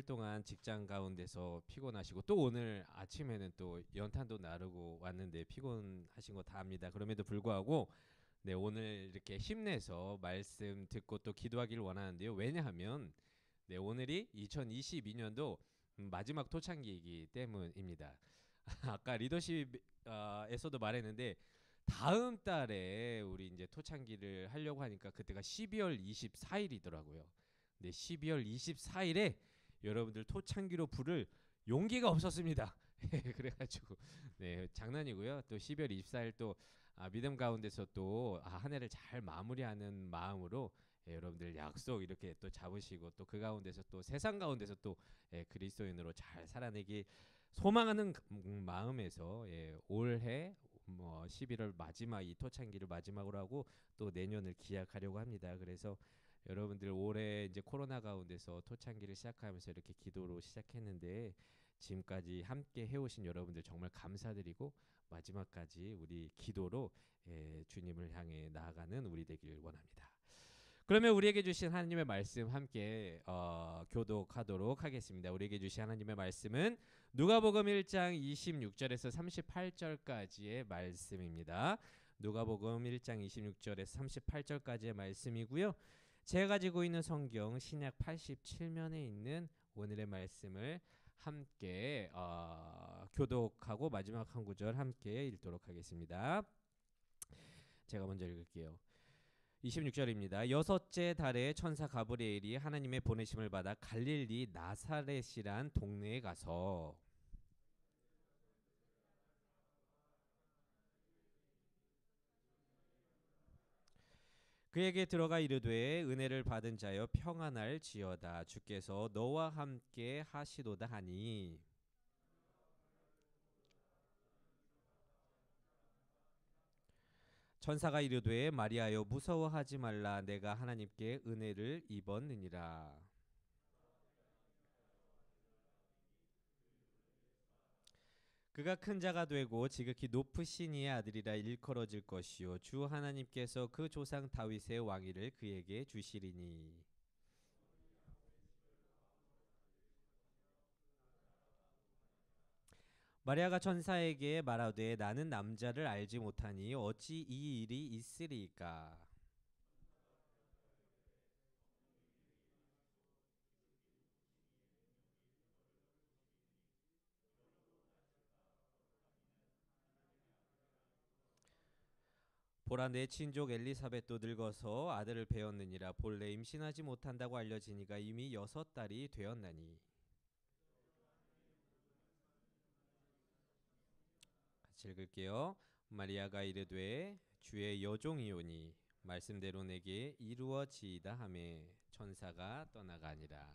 일주일 동안 직장 가운데서 피곤하시고 또 오늘 아침에는 또 연탄도 나르고 왔는데 피곤하신 거 다 압니다. 그럼에도 불구하고 네, 오늘 이렇게 힘내서 말씀 듣고 또 기도하기를 원하는데요. 왜냐하면 네, 오늘이 2022년도 마지막 토창기이기 때문입니다. 아까 리더십에서도 말했는데 다음 달에 우리 이제 토창기를 하려고 하니까 그때가 12월 24일이더라고요. 네, 12월 24일에 여러분들 토창기로 부를 용기가 없었습니다. 그래가지고 네, 장난이고요. 또 12월 24일 또 믿음 가운데서 또 한 해를 잘 마무리하는 마음으로 여러분들 약속 이렇게 또 잡으시고 또 그 가운데서 또 세상 가운데서 또 그리스도인으로 잘 살아내기 소망하는 마음에서 올해 뭐 11월 마지막 이 토창기를 마지막으로 하고 또 내년을 기약하려고 합니다. 그래서 여러분들 올해 이제 코로나 가운데서 토창기를 시작하면서 이렇게 기도로 시작했는데 지금까지 함께 해오신 여러분들 정말 감사드리고 마지막까지 우리 기도로 주님을 향해 나아가는 우리 되길 원합니다. 그러면 우리에게 주신 하나님의 말씀 함께 교독하도록 하겠습니다. 우리에게 주신 하나님의 말씀은 누가복음 1장 26절에서 38절까지의 말씀입니다. 누가복음 1장 26절에서 38절까지의 말씀이고요. 제가 가지고 있는 성경 신약 87면에 있는 오늘의 말씀을 함께 교독하고 마지막 한 구절 함께 읽도록 하겠습니다. 제가 먼저 읽을게요. 26절입니다. 여섯째 달에 천사 가브리엘이 하나님의 보내심을 받아 갈릴리 나사렛이란 동네에 가서 그에게 들어가 이르되 은혜를 받은 자여 평안할지어다 주께서 너와 함께 하시도다 하니 천사가 이르되 마리아여 무서워하지 말라 내가 하나님께 은혜를 입었느니라. 그가 큰 자가 되고 지극히 높으신 이의 아들이라 일컬어질 것이요 주 하나님께서 그 조상 다윗의 왕위를 그에게 주시리니 마리아가 천사에게 말하되 나는 남자를 알지 못하니 어찌 이 일이 있으리까. 보라 내 친족 엘리사벳도 늙어서 아들을 배었느니라. 본래 임신하지 못한다고 알려지니가 이미 6달이 되었나니. 같이 읽을게요. 마리아가 이르되 주의 여종이오니 말씀대로 내게 이루어지이다 하매 천사가 떠나가니라.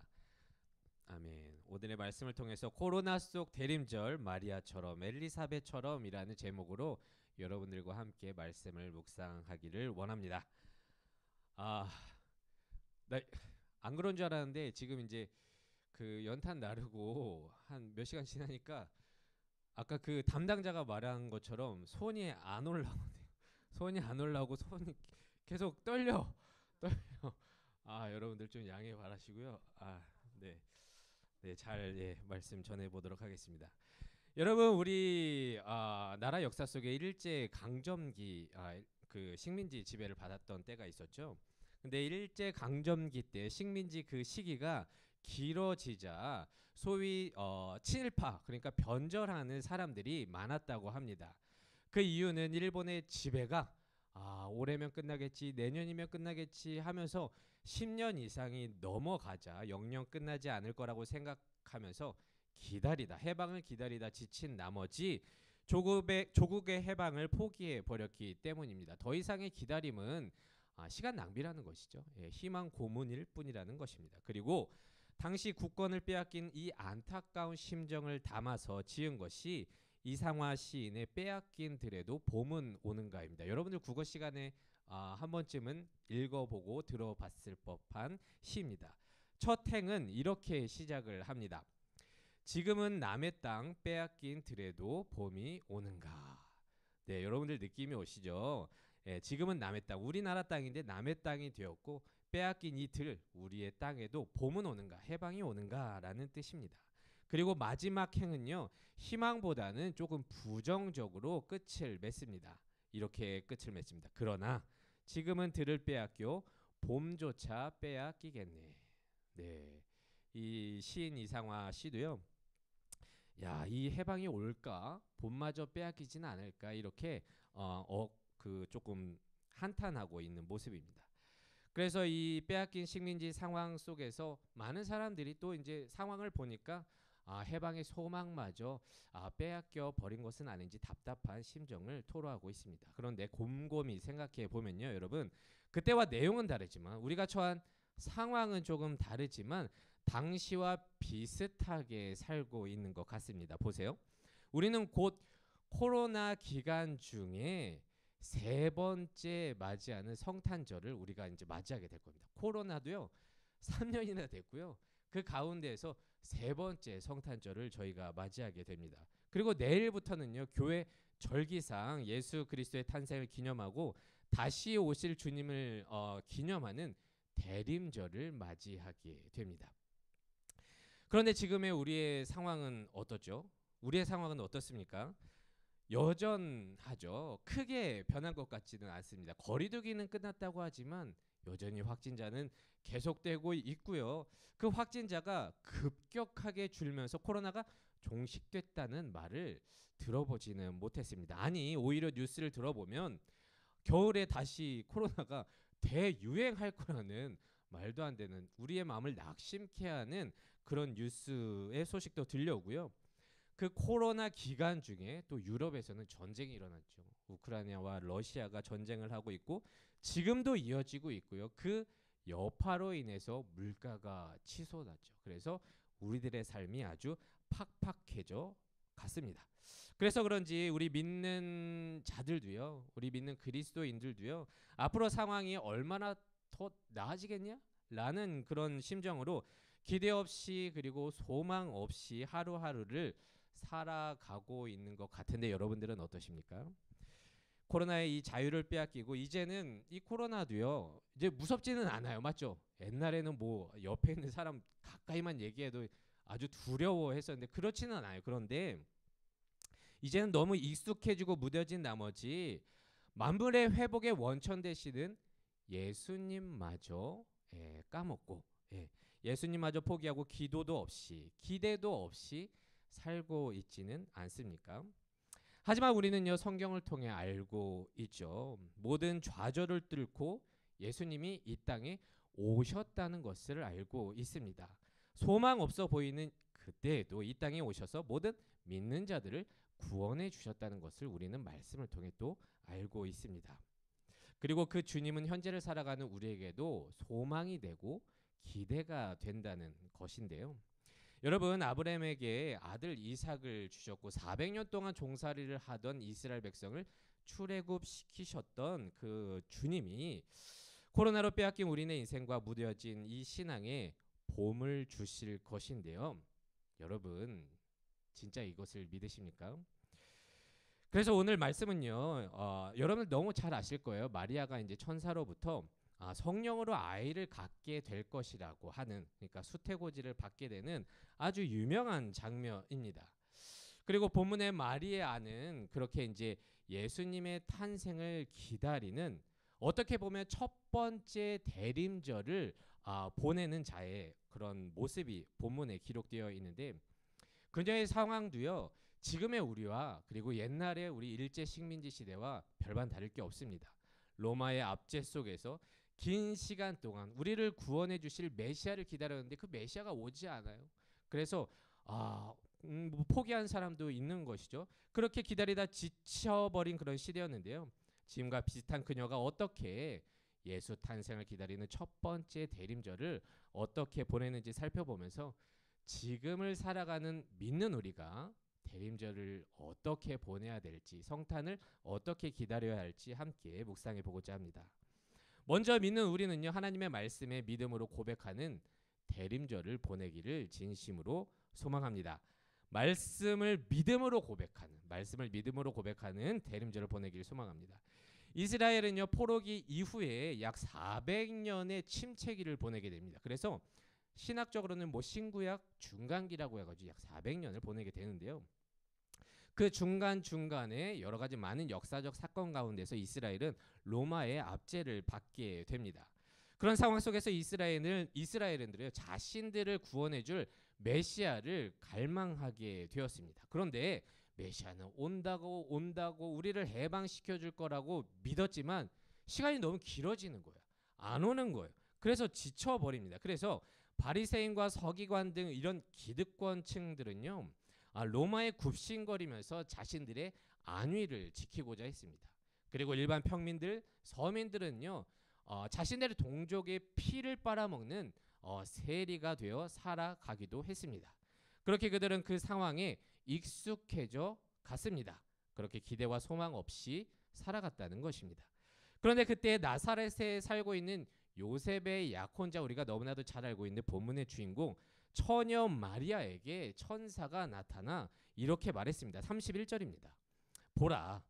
아멘. 오늘의 말씀을 통해서 코로나 속 대림절 마리아처럼 엘리사벳처럼이라는 제목으로 여러분들과 함께 말씀을 묵상하기를 원합니다. 나 안 그런 줄 알았는데 지금 이제 그 연탄 나르고 한 몇 시간 지나니까 아까 그 담당자가 말한 것처럼 손이 안 올라오네요. 손이 안 올라오고 손이 계속 떨려. 여러분들 좀 양해 바라시고요. 네. 네, 잘 말씀 전해 보도록 하겠습니다. 여러분 우리 나라 역사 속에 일제 강점기 그 식민지 지배를 받았던 때가 있었죠. 근데 일제 강점기 때 식민지 그 시기가 길어지자 소위 친일파 그러니까 변절하는 사람들이 많았다고 합니다. 그 이유는 일본의 지배가 올해면 끝나겠지 내년이면 끝나겠지 하면서 10년 이상이 넘어가자 영영 끝나지 않을 거라고 생각하면서 기다리다 해방을 기다리다 지친 나머지 조국의 해방을 포기해 버렸기 때문입니다. 더 이상의 기다림은 시간 낭비라는 것이죠. 희망 고문일 뿐이라는 것입니다. 그리고 당시 국권을 빼앗긴 이 안타까운 심정을 담아서 지은 것이 이상화 시인의 빼앗긴 들에도 봄은 오는가입니다. 여러분들 국어 시간에 한 번쯤은 읽어보고 들어봤을 법한 시입니다. 첫 행은 이렇게 시작을 합니다. 지금은 남의 땅 빼앗긴 들에도 봄이 오는가. 네, 여러분들 느낌이 오시죠? 지금은 남의 땅, 우리나라 땅인데 남의 땅이 되었고 빼앗긴 이 들 우리의 땅에도 봄은 오는가 해방이 오는가라는 뜻입니다. 그리고 마지막 행은요 희망보다는 조금 부정적으로 끝을 맺습니다. 이렇게 끝을 맺습니다. 그러나 지금은 들을 빼앗겨 봄조차 빼앗기겠네. 네, 이 시인 이상화 씨도요. 야, 이 해방이 올까? 봄마저 빼앗기지는 않을까? 이렇게 그 조금 한탄하고 있는 모습입니다. 그래서 이 빼앗긴 식민지 상황 속에서 많은 사람들이 또 이제 상황을 보니까 해방의 소망마저 빼앗겨 버린 것은 아닌지 답답한 심정을 토로하고 있습니다. 그런데 곰곰이 생각해 보면요, 여러분, 그때와 내용은 다르지만 우리가 처한 상황은 조금 다르지만 당시와 비슷하게 살고 있는 것 같습니다. 보세요. 우리는 곧 코로나 기간 중에 세 번째 맞이하는 성탄절을 우리가 이제 맞이하게 될 겁니다. 코로나도요 3년이나 됐고요. 그 가운데에서 세 번째 성탄절을 저희가 맞이하게 됩니다. 그리고 내일부터는요 교회 절기상 예수 그리스도의 탄생을 기념하고 다시 오실 주님을 기념하는 대림절을 맞이하게 됩니다. 그런데 지금의 우리의 상황은 어떻죠? 우리의 상황은 어떻습니까? 여전하죠. 크게 변한 것 같지는 않습니다. 거리두기는 끝났다고 하지만 여전히 확진자는 계속되고 있고요. 그 확진자가 급격하게 줄면서 코로나가 종식됐다는 말을 들어보지는 못했습니다. 아니, 오히려 뉴스를 들어보면 겨울에 다시 코로나가 대유행할 거라는 말도 안 되는 우리의 마음을 낙심케 하는 그런 뉴스의 소식도 들려오고요. 그 코로나 기간 중에 또 유럽에서는 전쟁이 일어났죠. 우크라이나와 러시아가 전쟁을 하고 있고 지금도 이어지고 있고요. 그 여파로 인해서 물가가 치솟았죠. 그래서 우리들의 삶이 아주 팍팍해져 갔습니다. 그래서 그런지 우리 믿는 자들도요. 우리 믿는 그리스도인들도요. 앞으로 상황이 얼마나 더 나아지겠냐? 라는 그런 심정으로 기대 없이 그리고 소망 없이 하루하루를 살아가고 있는 것 같은데 여러분들은 어떠십니까? 코로나의 이 자유를 빼앗기고 이제는 이 코로나도요 이제 무섭지는 않아요. 맞죠? 옛날에는 뭐 옆에 있는 사람 가까이만 얘기해도 아주 두려워했었는데 그렇지는 않아요. 그런데 이제는 너무 익숙해지고 무뎌진 나머지 만물의 회복의 원천 되시는 예수님마저 까먹고 예수님마저 포기하고 기도도 없이 기대도 없이 살고 있지는 않습니까? 하지만 우리는요 성경을 통해 알고 있죠. 모든 좌절을 뚫고 예수님이 이 땅에 오셨다는 것을 알고 있습니다. 소망 없어 보이는 그때에도 이 땅에 오셔서 모든 믿는 자들을 구원해 주셨다는 것을 우리는 말씀을 통해 또 알고 있습니다. 그리고 그 주님은 현재를 살아가는 우리에게도 소망이 되고 기대가 된다는 것인데요. 여러분, 아브라함에게 아들 이삭을 주셨고 400년 동안 종살이를 하던 이스라엘 백성을 출애굽시키셨던 그 주님이 코로나로 빼앗긴 우리네 인생과 무뎌진 이 신앙에 봄을 주실 것인데요. 여러분, 진짜 이것을 믿으십니까? 그래서 오늘 말씀은요, 여러분 너무 잘 아실 거예요. 마리아가 이제 천사로부터 성령으로 아이를 갖게 될 것이라고 하는, 그러니까 수태고지를 받게 되는 아주 유명한 장면입니다. 그리고 본문의 마리의 아는 그렇게 이제 예수님의 탄생을 기다리는 어떻게 보면 첫 번째 대림절을 보내는 자의 그런 모습이 본문에 기록되어 있는데 그녀의 상황도요. 지금의 우리와 그리고 옛날의 우리 일제 식민지 시대와 별반 다를 게 없습니다. 로마의 압제 속에서 긴 시간 동안 우리를 구원해 주실 메시아를 기다렸는데 그 메시아가 오지 않아요. 그래서 뭐 포기한 사람도 있는 것이죠. 그렇게 기다리다 지쳐버린 그런 시대였는데요. 지금과 비슷한 그녀가 어떻게 예수 탄생을 기다리는 첫 번째 대림절을 어떻게 보내는지 살펴보면서 지금을 살아가는 믿는 우리가 대림절을 어떻게 보내야 될지, 성탄을 어떻게 기다려야 할지 함께 묵상해 보고자 합니다. 먼저 믿는 우리는요, 하나님의 말씀에 믿음으로 고백하는 대림절을 보내기를 진심으로 소망합니다. 말씀을 믿음으로 고백하는 대림절을 보내기를 소망합니다. 이스라엘은요 포로기 이후에 약 400년의 침체기를 보내게 됩니다. 그래서 신학적으로는 뭐 신구약 중간기라고 해가지고 약 400년을 보내게 되는데요. 그 중간중간에 여러 가지 많은 역사적 사건 가운데서 이스라엘은 로마의 압제를 받게 됩니다. 그런 상황 속에서 이스라엘인들은 자신들을 구원해줄 메시아를 갈망하게 되었습니다. 그런데 메시아는 온다고 우리를 해방시켜줄 거라고 믿었지만 시간이 너무 길어지는 거예요. 안 오는 거예요. 그래서 지쳐버립니다. 그래서 바리새인과 서기관 등 이런 기득권층들은요 로마에 굽신거리면서 자신들의 안위를 지키고자 했습니다. 그리고 일반 평민들, 서민들은요 자신들의 동족의 피를 빨아먹는 세리가 되어 살아가기도 했습니다. 그렇게 그들은 그 상황에 익숙해져 갔습니다. 그렇게 기대와 소망 없이 살아갔다는 것입니다. 그런데 그때 나사렛에 살고 있는 요셉의 약혼자, 우리가 너무나도 잘 알고 있는 본문의 주인공 처녀 마리아에게 천사가 나타나 이렇게 말했습니다. 31절입니다. 보라,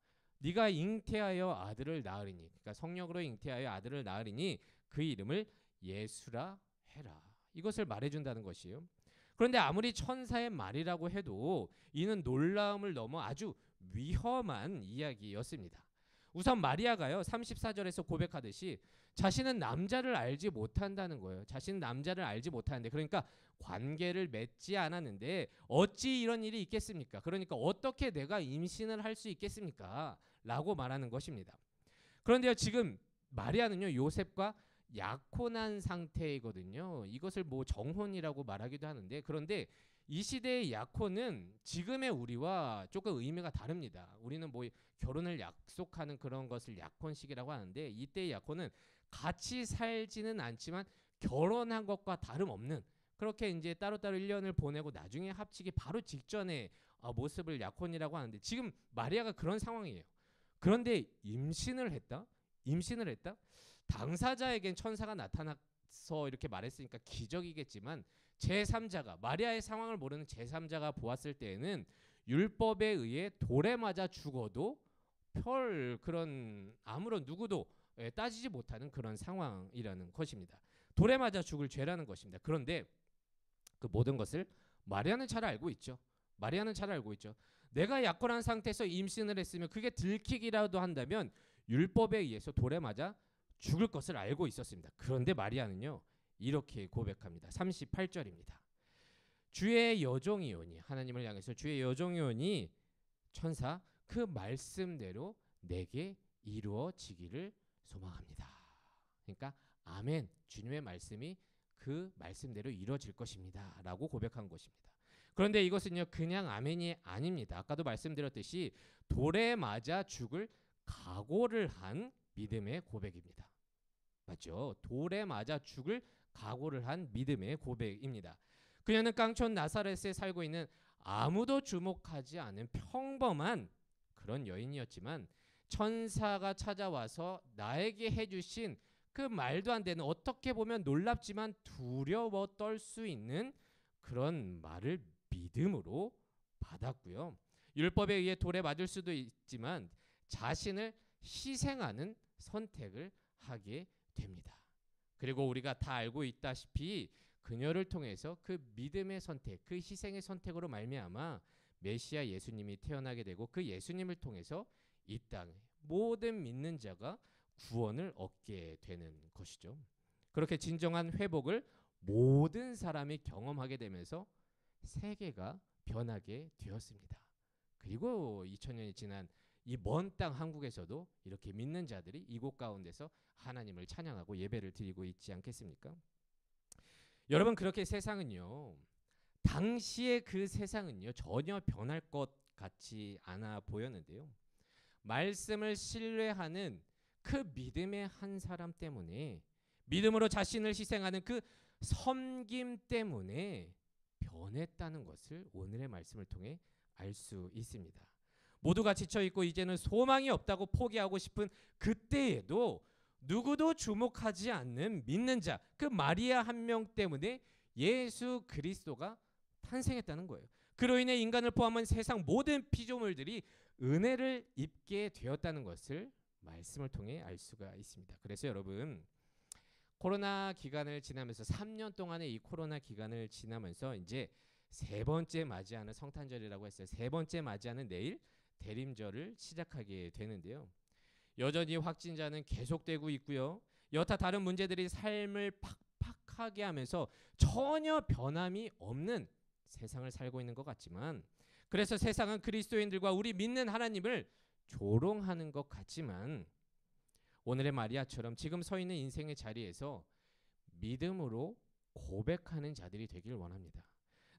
네가 잉태하여 아들을 낳으리니, 그러니까 성령으로 잉태하여 아들을 낳으리니 그 이름을 예수라 해라. 이것을 말해준다는 것이에요. 그런데 아무리 천사의 말이라고 해도 이는 놀라움을 넘어 아주 위험한 이야기였습니다. 우선 마리아가요 34절에서 고백하듯이 자신은 남자를 알지 못한다는 거예요. 자신은 남자를 알지 못하는데, 그러니까 관계를 맺지 않았는데 어찌 이런 일이 있겠습니까? 그러니까 어떻게 내가 임신을 할 수 있겠습니까? 라고 말하는 것입니다. 그런데요 지금 마리아는요 요셉과 약혼한 상태이거든요. 이것을 뭐 정혼이라고 말하기도 하는데, 그런데 이 시대의 약혼은 지금의 우리와 조금 의미가 다릅니다. 우리는 뭐 결혼을 약속하는 그런 것을 약혼식이라고 하는데, 이때의 약혼은 같이 살지는 않지만 결혼한 것과 다름없는, 그렇게 이제 따로따로 1년을 보내고 나중에 합치기 바로 직전의 모습을 약혼이라고 하는데, 지금 마리아가 그런 상황이에요. 그런데 임신을 했다? 당사자에겐 천사가 나타나서 이렇게 말했으니까 기적이겠지만 제3자가, 마리아의 상황을 모르는 제3자가 보았을 때에는 율법에 의해 돌에 맞아 죽어도 별 그런 아무런 누구도 따지지 못하는 그런 상황이라는 것입니다. 돌에 맞아 죽을 죄라는 것입니다. 그런데 그 모든 것을 마리아는 잘 알고 있죠. 내가 약혼한 상태에서 임신을 했으면 그게 들키기라도 한다면 율법에 의해서 돌에 맞아 죽을 것을 알고 있었습니다. 그런데 마리아는요 이렇게 고백합니다. 38절입니다. 주의 여종이오니, 하나님을 향해서 주의 여종이오니 천사 그 말씀대로 내게 이루어지기를 소망합니다. 그러니까 아멘, 주님의 말씀이 그 말씀대로 이루어질 것입니다 라고 고백한 것입니다. 그런데 이것은요 그냥 아멘이 아닙니다. 아까도 말씀드렸듯이 돌에 맞아 죽을 각오를 한 믿음의 고백입니다. 맞죠? 돌에 맞아 죽을 각오를 한 믿음의 고백입니다. 그녀는 깡촌 나사렛에 살고 있는 아무도 주목하지 않은 평범한 그런 여인이었지만 천사가 찾아와서 나에게 해주신 그 말도 안 되는, 어떻게 보면 놀랍지만 두려워 떨 수 있는 그런 말을 믿음으로 받았고요. 율법에 의해 돌에 맞을 수도 있지만 자신을 희생하는 선택을 하게 됩니다. 그리고 우리가 다 알고 있다시피 그녀를 통해서 그 믿음의 선택, 그 희생의 선택으로 말미암아 메시아 예수님이 태어나게 되고, 그 예수님을 통해서 이 땅에 모든 믿는 자가 구원을 얻게 되는 것이죠. 그렇게 진정한 회복을 모든 사람이 경험하게 되면서 세계가 변하게 되었습니다. 그리고 2000년이 지난 이 먼 땅 한국에서도 이렇게 믿는 자들이 이곳 가운데서 하나님을 찬양하고 예배를 드리고 있지 않겠습니까? 여러분, 그렇게 세상은요, 당시의 그 세상은요 전혀 변할 것 같지 않아 보였는데요, 말씀을 신뢰하는 그 믿음의 한 사람 때문에, 믿음으로 자신을 희생하는 그 섬김 때문에 변했다는 것을 오늘의 말씀을 통해 알 수 있습니다. 모두가 지쳐있고 이제는 소망이 없다고 포기하고 싶은 그때에도 누구도 주목하지 않는 믿는 자, 그 마리아 한 명 때문에 예수 그리스도가 탄생했다는 거예요. 그로 인해 인간을 포함한 세상 모든 피조물들이 은혜를 입게 되었다는 것을 말씀을 통해 알 수가 있습니다. 그래서 여러분, 코로나 기간을 지나면서 3년 동안의 이 코로나 기간을 지나면서 이제 세 번째 맞이하는 성탄절이라고 했어요. 세 번째 맞이하는 내일 대림절을 시작하게 되는데요. 여전히 확진자는 계속되고 있고요. 여타 다른 문제들이 삶을 팍팍하게 하면서 전혀 변함이 없는 세상을 살고 있는 것 같지만, 그래서 세상은 그리스도인들과 우리 믿는 하나님을 조롱하는 것 같지만, 오늘의 마리아처럼 지금 서 있는 인생의 자리에서 믿음으로 고백하는 자들이 되길 원합니다.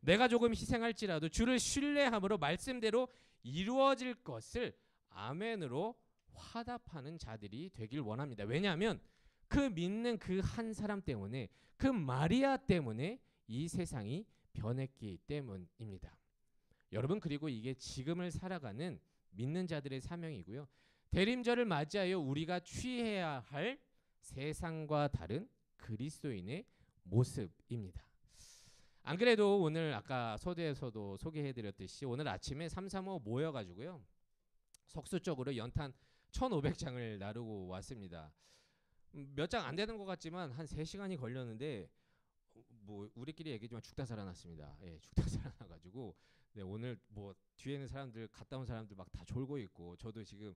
내가 조금 희생할지라도 주를 신뢰함으로 말씀대로 이루어질 것을 아멘으로 화답하는 자들이 되길 원합니다. 왜냐하면 그 믿는 그 한 사람 때문에, 그 마리아 때문에 이 세상이 변했기 때문입니다. 여러분, 그리고 이게 지금을 살아가는 믿는 자들의 사명이고요. 대림절을 맞이하여 우리가 취해야 할 세상과 다른 그리스도인의 모습입니다. 안 그래도 오늘 아까 서두에서도 소개해드렸듯이 오늘 아침에 335 모여가지고요, 석수 쪽으로 연탄 1,500장을 나르고 왔습니다. 몇 장 안 되는 것 같지만 한 3시간이 걸렸는데, 뭐 우리끼리 얘기지만 죽다 살아났습니다. 예, 죽다 살아나가지고 네, 오늘 뭐 뒤에 있는 사람들, 갔다 온 사람들 막 다 졸고 있고, 저도 지금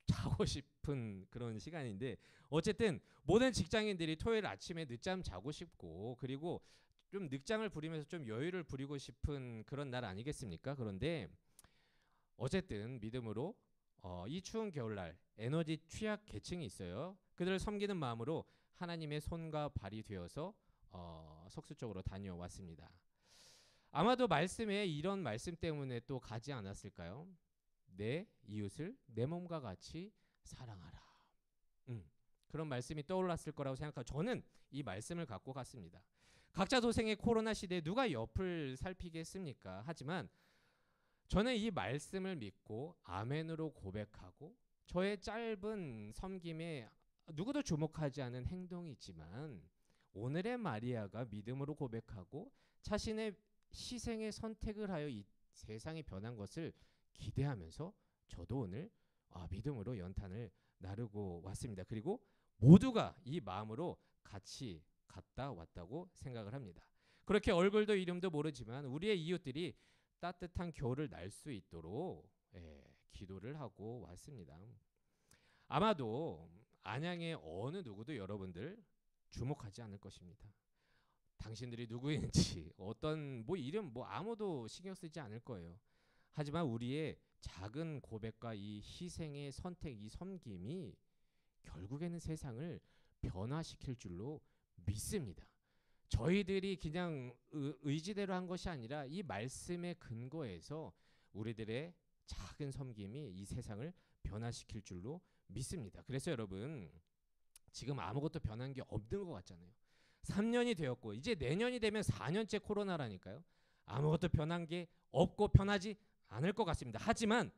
자고 싶은 그런 시간인데, 어쨌든 모든 직장인들이 토요일 아침에 늦잠 자고 싶고, 그리고 좀 늑장을 부리면서 좀 여유를 부리고 싶은 그런 날 아니겠습니까? 그런데 어쨌든 믿음으로 이 추운 겨울날 에너지 취약 계층이 있어요. 그들을 섬기는 마음으로 하나님의 손과 발이 되어서 석수 쪽으로 다녀왔습니다. 아마도 말씀에 이런 말씀 때문에 또 가지 않았을까요? 내 이웃을 내 몸과 같이 사랑하라. 그런 말씀이 떠올랐을 거라고 생각하고 저는 이 말씀을 갖고 갔습니다. 각자 도생의 코로나 시대에 누가 옆을 살피겠습니까? 하지만 저는 이 말씀을 믿고 아멘으로 고백하고, 저의 짧은 섬김에 누구도 주목하지 않은 행동이 있지만, 오늘의 마리아가 믿음으로 고백하고 자신의 희생의 선택을 하여 이 세상이 변한 것을 기대하면서 저도 오늘 믿음으로 연탄을 나르고 왔습니다. 그리고 모두가 이 마음으로 같이 갔다 왔다고 생각을 합니다. 그렇게 얼굴도 이름도 모르지만 우리의 이웃들이 따뜻한 겨울을 날 수 있도록 기도를 하고 왔습니다. 아마도 안양의 어느 누구도 여러분들 주목하지 않을 것입니다. 당신들이 누구인지 어떤 이름 아무도 신경 쓰지 않을 거예요. 하지만 우리의 작은 고백과 이 희생의 선택, 이 섬김이 결국에는 세상을 변화시킬 줄로 믿습니다. 저희들이 그냥 의지대로 한 것이 아니라 이 말씀의 근거에서 우리들의 작은 섬김이 이 세상을 변화시킬 줄로 믿습니다. 그래서 여러분, 지금 아무것도 변한 게 없는 것 같잖아요. 3년이 되었고 이제 내년이 되면 4년째 코로나라니까요. 아무것도 변한 게 없고 변하지 않을 것 같습니다. 하지만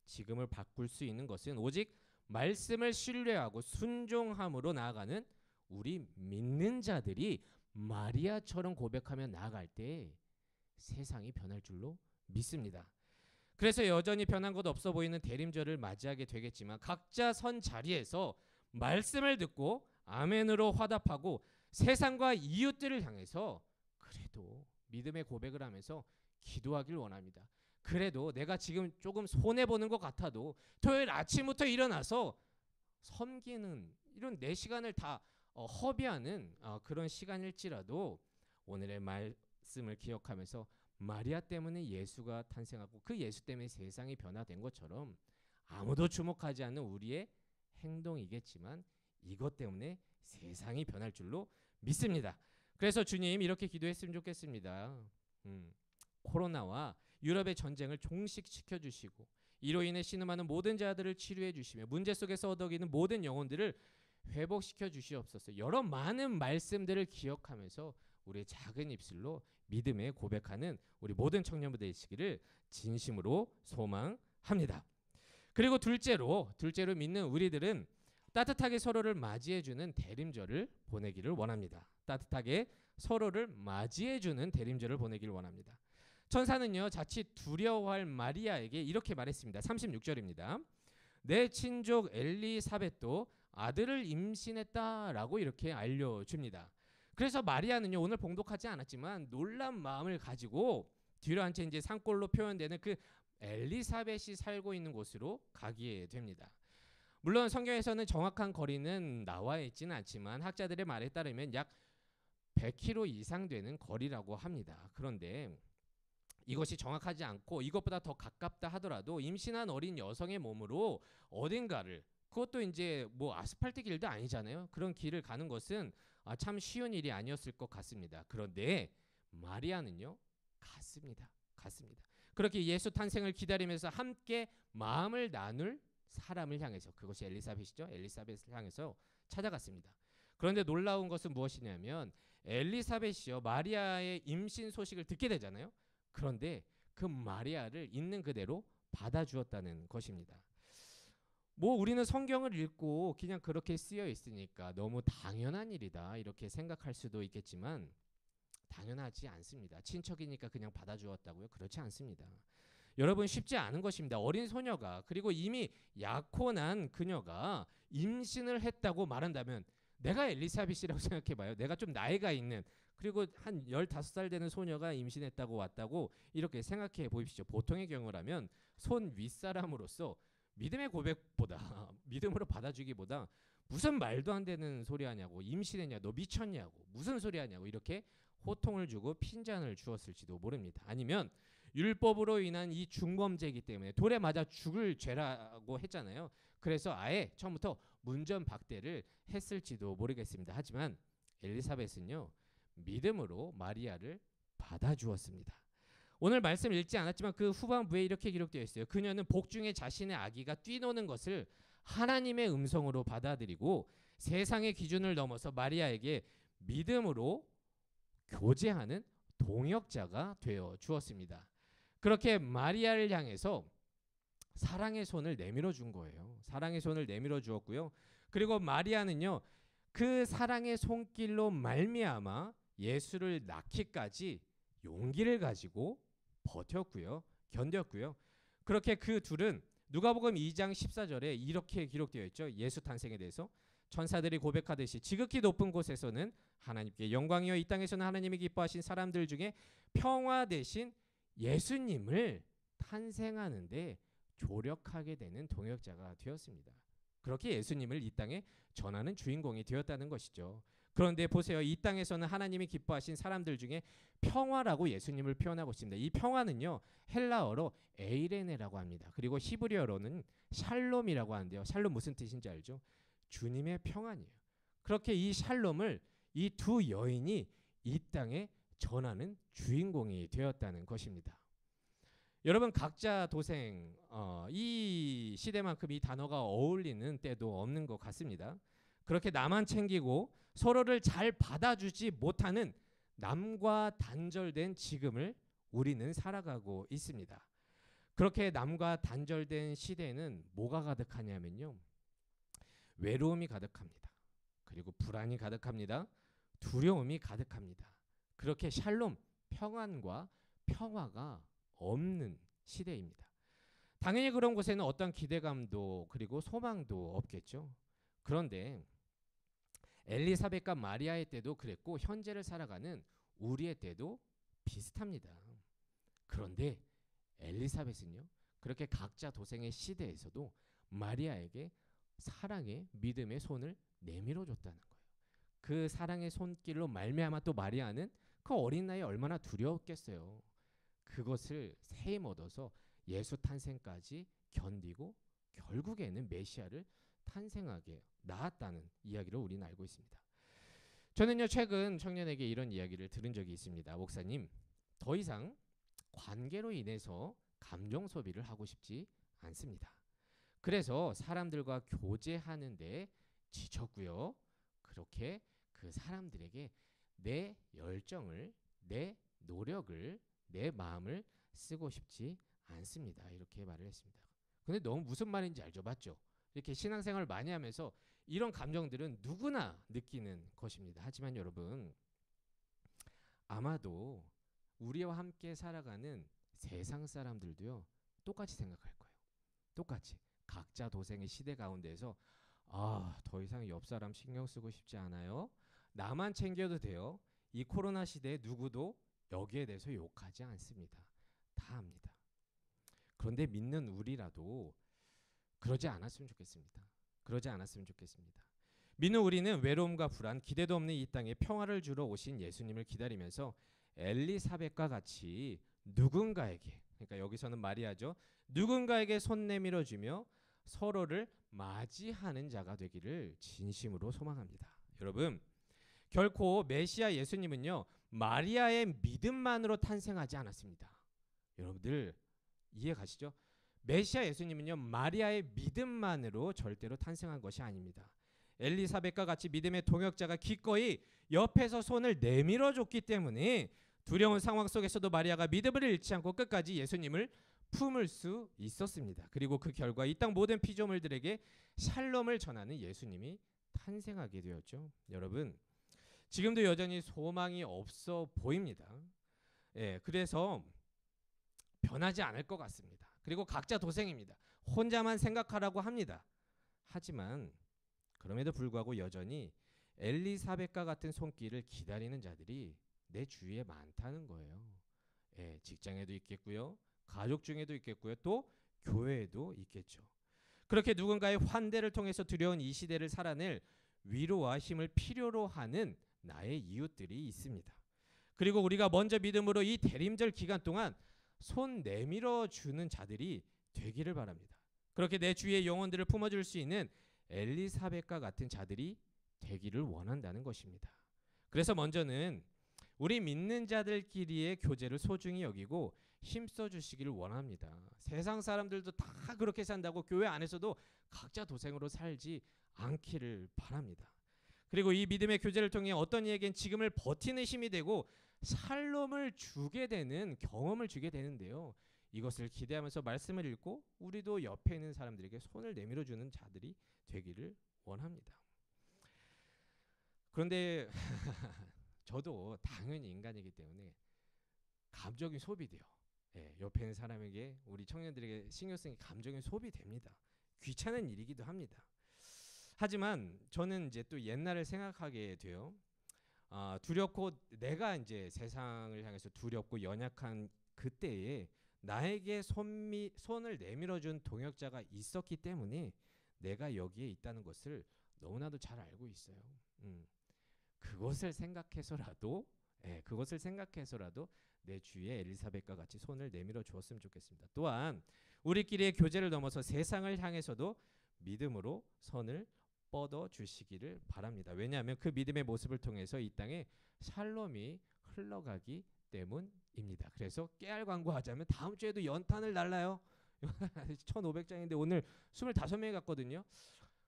지금을 바꿀 수 있는 것은 오직 말씀을 신뢰하고 순종함으로 나아가는 우리 믿는 자들이 마리아처럼 고백하며 나아갈 때 세상이 변할 줄로 믿습니다. 그래서 여전히 변한 것 없어 보이는 대림절을 맞이하게 되겠지만, 각자 선 자리에서 말씀을 듣고 아멘으로 화답하고 세상과 이웃들을 향해서 그래도 믿음의 고백을 하면서 기도하길 원합니다. 그래도 내가 지금 조금 손해보는 것 같아도 토요일 아침부터 일어나서 섬기는 이런 내 시간을 다 허비하는 그런 시간일지라도 오늘의 말씀을 기억하면서 마리아 때문에 예수가 탄생하고 그 예수 때문에 세상이 변화된 것처럼 아무도 주목하지 않는 우리의 행동이겠지만 이것 때문에 세상이 변할 줄로 믿습니다. 그래서 주님, 이렇게 기도했으면 좋겠습니다. 코로나와 유럽의 전쟁을 종식시켜 주시고 이로 인해 신음하는 모든 자들을 치료해 주시며 문제 속에서 얻어기는 모든 영혼들을 회복시켜 주시옵소서. 여러 많은 말씀들을 기억하면서 우리의 작은 입술로 믿음에 고백하는 우리 모든 청년부들 되시기를 진심으로 소망합니다. 그리고 둘째로 믿는 우리들은 따뜻하게 서로를 맞이해주는 대림절을 보내기를 원합니다. 따뜻하게 서로를 맞이해주는 대림절을 보내기를 원합니다. 천사는요, 자칫 두려워할 마리아에게 이렇게 말했습니다. 36절입니다. 내 친족 엘리사벳도 아들을 임신했다라고 이렇게 알려줍니다. 그래서 마리아는요, 오늘 봉독하지 않았지만 놀란 마음을 가지고 뒤로 한 채 이제 산골로 표현되는 그 엘리사벳이 살고 있는 곳으로 가게 됩니다. 물론 성경에서는 정확한 거리는 나와 있지는 않지만 학자들의 말에 따르면 약 100km 이상 되는 거리라고 합니다. 그런데 이것이 정확하지 않고 이것보다 더 가깝다 하더라도 임신한 어린 여성의 몸으로 어딘가를, 그것도 이제 뭐 아스팔트 길도 아니잖아요. 그런 길을 가는 것은 참 쉬운 일이 아니었을 것 같습니다. 그런데 마리아는요, 갔습니다. 그렇게 예수 탄생을 기다리면서 함께 마음을 나눌 사람을 향해서, 그것이 엘리사벳이죠. 엘리사벳을 향해서 찾아갔습니다. 그런데 놀라운 것은 무엇이냐면 엘리사벳이요, 마리아의 임신 소식을 듣게 되잖아요. 그런데 그 마리아를 있는 그대로 받아주었다는 것입니다. 뭐 우리는 성경을 읽고 그냥 그렇게 쓰여 있으니까 너무 당연한 일이다 이렇게 생각할 수도 있겠지만 당연하지 않습니다. 친척이니까 그냥 받아주었다고요? 그렇지 않습니다. 여러분, 쉽지 않은 것입니다. 어린 소녀가, 그리고 이미 약혼한 그녀가 임신을 했다고 말한다면, 내가 엘리사벳이라고 생각해봐요. 내가 좀 나이가 있는, 그리고 한 15살 되는 소녀가 임신했다고 왔다고 이렇게 생각해 보십시오. 보통의 경우라면 손 윗사람으로서 믿음의 고백보다 믿음으로 받아주기보다 무슨 말도 안 되는 소리 하냐고, 임신했냐, 너 미쳤냐고, 무슨 소리 하냐고 이렇게 호통을 주고 핀잔을 주었을지도 모릅니다. 아니면 율법으로 인한 이 중범죄이기 때문에 돌에 맞아 죽을 죄라고 했잖아요. 그래서 아예 처음부터 문전박대를 했을지도 모르겠습니다. 하지만 엘리사벳은요, 믿음으로 마리아를 받아주었습니다. 오늘 말씀 읽지 않았지만 그 후반부에 이렇게 기록되어 있어요. 그녀는 복중에 자신의 아기가 뛰노는 것을 하나님의 음성으로 받아들이고 세상의 기준을 넘어서 마리아에게 믿음으로 교제하는 동역자가 되어 주었습니다. 그렇게 마리아를 향해서 사랑의 손을 내밀어 준 거예요. 사랑의 손을 내밀어 주었고요. 그리고 마리아는요, 그 사랑의 손길로 말미암아 예수를 낳기까지 용기를 가지고 버텼고요. 견뎠고요. 그렇게 그 둘은 누가복음 2장 14절에 이렇게 기록되어 있죠. 예수 탄생에 대해서 천사들이 고백하듯이 지극히 높은 곳에서는 하나님께 영광이요, 이 땅에서는 하나님이 기뻐하신 사람들 중에 평화 되신 예수님을 탄생하는데 조력하게 되는 동역자가 되었습니다. 그렇게 예수님을 이 땅에 전하는 주인공이 되었다는 것이죠. 그런데 보세요. 이 땅에서는 하나님이 기뻐하신 사람들 중에 평화라고 예수님을 표현하고 있습니다. 이 평화는요, 헬라어로 에이레네라고 합니다. 그리고 히브리어로는 샬롬이라고 하는데요. 샬롬 무슨 뜻인지 알죠? 주님의 평안이에요. 그렇게 이 샬롬을 이 두 여인이 이 땅에 전하는 주인공이 되었다는 것입니다. 여러분, 각자 도생, 이 시대만큼 이 단어가 어울리는 때도 없는 것 같습니다. 그렇게 나만 챙기고 서로를 잘 받아주지 못하는 남과 단절된 지금을 우리는 살아가고 있습니다. 그렇게 남과 단절된 시대에는 뭐가 가득하냐면요, 외로움이 가득합니다. 그리고 불안이 가득합니다. 두려움이 가득합니다. 그렇게 샬롬, 평안과 평화가 없는 시대입니다. 당연히 그런 곳에는 어떤 기대감도 그리고 소망도 없겠죠. 그런데 엘리사벳과 마리아의 때도 그랬고 현재를 살아가는 우리의 때도 비슷합니다. 그런데 엘리사벳은요, 그렇게 각자 도생의 시대에서도 마리아에게 사랑의 믿음의 손을 내밀어 줬다는 거예요. 그 사랑의 손길로 말미암아 또 마리아는 그 어린 나이에 얼마나 두려웠겠어요. 그것을 세임 얻어서 예수 탄생까지 견디고 결국에는 메시아를 탄생하게 낳았다는 이야기를 우리는 알고 있습니다. 저는요, 최근 청년에게 이런 이야기를 들은 적이 있습니다. 목사님, 더 이상 관계로 인해서 감정 소비를 하고 싶지 않습니다. 그래서 사람들과 교제하는데 지쳤고요. 그렇게 그 사람들에게 내 열정을, 내 노력을, 내 마음을 쓰고 싶지 않습니다. 이렇게 말을 했습니다. 근데 너무 무슨 말인지 알죠? 맞죠? 이렇게 신앙생활을 많이 하면서 이런 감정들은 누구나 느끼는 것입니다. 하지만 여러분, 아마도 우리와 함께 살아가는 세상 사람들도요, 똑같이 생각할 거예요. 똑같이 각자 도생의 시대 가운데서 더 이상 옆 사람 신경 쓰고 싶지 않아요. 나만 챙겨도 돼요. 이 코로나 시대에 누구도 여기에 대해서 욕하지 않습니다. 다 합니다. 그런데 믿는 우리라도 그러지 않았으면 좋겠습니다. 그러지 않았으면 좋겠습니다. 믿는 우리는 외로움과 불안, 기대도 없는 이 땅에 평화를 주러 오신 예수님을 기다리면서 엘리사벳과 같이 누군가에게, 그러니까 여기서는 마리아죠, 누군가에게 손 내밀어 주며 서로를 맞이하는 자가 되기를 진심으로 소망합니다. 여러분, 결코 메시아 예수님은요 마리아의 믿음만으로 탄생하지 않았습니다. 여러분들 이해 가시죠? 메시아 예수님은요 마리아의 믿음만으로 절대로 탄생한 것이 아닙니다. 엘리사벳과 같이 믿음의 동역자가 기꺼이 옆에서 손을 내밀어 줬기 때문에 두려운 상황 속에서도 마리아가 믿음을 잃지 않고 끝까지 예수님을 품을 수 있었습니다. 그리고 그 결과 이 땅 모든 피조물들에게 샬롬을 전하는 예수님이 탄생하게 되었죠. 여러분, 지금도 여전히 소망이 없어 보입니다. 그래서 변하지 않을 것 같습니다. 그리고 각자 도생입니다. 혼자만 생각하라고 합니다. 하지만 그럼에도 불구하고 여전히 엘리사벳과 같은 손길을 기다리는 자들이 내 주위에 많다는 거예요. 직장에도 있겠고요. 가족 중에도 있겠고요. 또 교회에도 있겠죠. 그렇게 누군가의 환대를 통해서 두려운 이 시대를 살아낼 위로와 힘을 필요로 하는 나의 이웃들이 있습니다. 그리고 우리가 먼저 믿음으로 이 대림절 기간 동안 손 내밀어 주는 자들이 되기를 바랍니다. 그렇게 내 주위의 영혼들을 품어줄 수 있는 엘리사벳과 같은 자들이 되기를 원한다는 것입니다. 그래서 먼저는 우리 믿는 자들끼리의 교제를 소중히 여기고 힘써 주시기를 원합니다. 세상 사람들도 다 그렇게 산다고 교회 안에서도 각자 도생으로 살지 않기를 바랍니다. 그리고 이 믿음의 교제를 통해 어떤 이에겐 지금을 버티는 힘이 되고 샬롬을 주게 되는 경험을 주게 되는데요. 이것을 기대하면서 말씀을 읽고 우리도 옆에 있는 사람들에게 손을 내밀어 주는 자들이 되기를 원합니다. 그런데 저도 당연히 인간이기 때문에 감정이 소비돼요. 옆에 있는 사람에게, 우리 청년들에게 신경 쓰는 감정이 소비됩니다. 귀찮은 일이기도 합니다. 하지만 저는 이제 또 옛날을 생각하게 돼요. 두렵고 내가 이제 세상을 향해서 두렵고 연약한 그때에 나에게 손을 내밀어준 동역자가 있었기 때문에 내가 여기에 있다는 것을 너무나도 잘 알고 있어요. 그것을 생각해서라도 내 주위에 엘리사벳과 같이 손을 내밀어 주었으면 좋겠습니다. 또한 우리끼리의 교제를 넘어서 세상을 향해서도 믿음으로 선을 뻗어 주시기를 바랍니다. 왜냐하면 그 믿음의 모습을 통해서 이 땅에 샬롬이 흘러가기 때문입니다. 그래서 깨알 광고하자면 다음 주에도 연탄을 날라요. 1500장인데 오늘 25명이 갔거든요.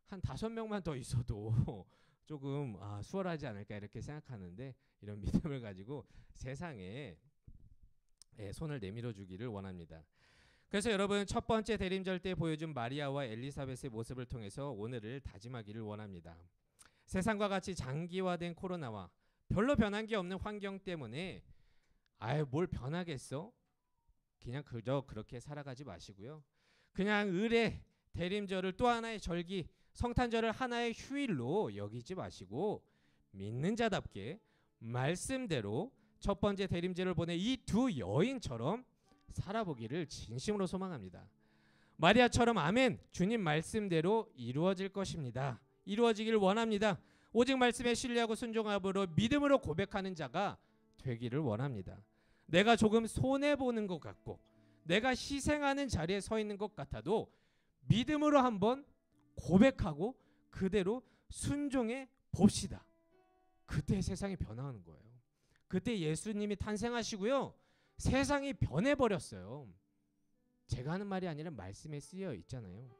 한 5명만 더 있어도 조금 수월하지 않을까 이렇게 생각하는데, 이런 믿음을 가지고 세상에 손을 내밀어 주기를 원합니다. 그래서 여러분, 첫 번째 대림절 때 보여준 마리아와 엘리사벳의 모습을 통해서 오늘을 다짐하기를 원합니다. 세상과 같이 장기화된 코로나와 별로 변한 게 없는 환경 때문에 뭘 변하겠어? 그냥 그저 그렇게 살아가지 마시고요. 그냥 을의 대림절을 또 하나의 절기, 성탄절을 하나의 휴일로 여기지 마시고 믿는 자답게 말씀대로 첫 번째 대림절을 보낸 이 두 여인처럼 살아보기를 진심으로 소망합니다. 마리아처럼 아멘, 주님 말씀대로 이루어질 것입니다. 이루어지길 원합니다. 오직 말씀에 신뢰하고 순종함으로 믿음으로 고백하는 자가 되기를 원합니다. 내가 조금 손해보는 것 같고 내가 희생하는 자리에 서 있는 것 같아도 믿음으로 한번 고백하고 그대로 순종해 봅시다. 그때 세상이 변화하는 거예요. 그때 예수님이 탄생하시고요. 세상이 변해버렸어요. 제가 하는 말이 아니라 말씀에 쓰여 있잖아요.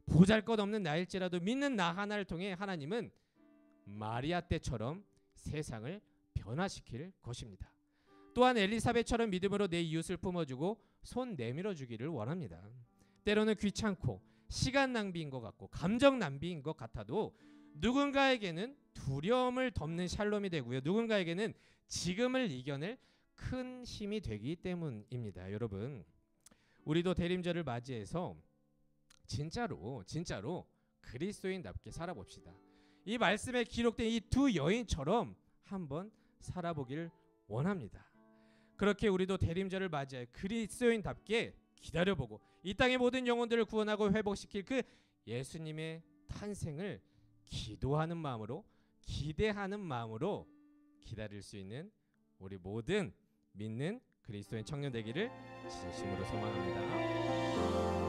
보잘것없는 나일지라도 믿는 나 하나를 통해 하나님은 마리아 때처럼 세상을 변화시킬 것입니다. 또한 엘리사벳처럼 믿음으로 내 이웃을 품어주고 손 내밀어 주기를 원합니다. 때로는 귀찮고 시간 낭비인 것 같고 감정 낭비인 것 같아도 누군가에게는 두려움을 덮는 샬롬이 되고요. 누군가에게는 지금을 이겨낼 큰 힘이 되기 때문입니다. 여러분, 우리도 대림절을 맞이해서 진짜로 그리스도인답게 살아봅시다. 이 말씀에 기록된 이 두 여인처럼 한번 살아보길 원합니다. 그렇게 우리도 대림절을 맞이해 그리스도인답게 기다려보고 이 땅의 모든 영혼들을 구원하고 회복시킬 그 예수님의 탄생을 기도하는 마음으로, 기대하는 마음으로 기다릴 수 있는 우리 모든 믿는 그리스도인 청년 되기를 진심으로 소망합니다.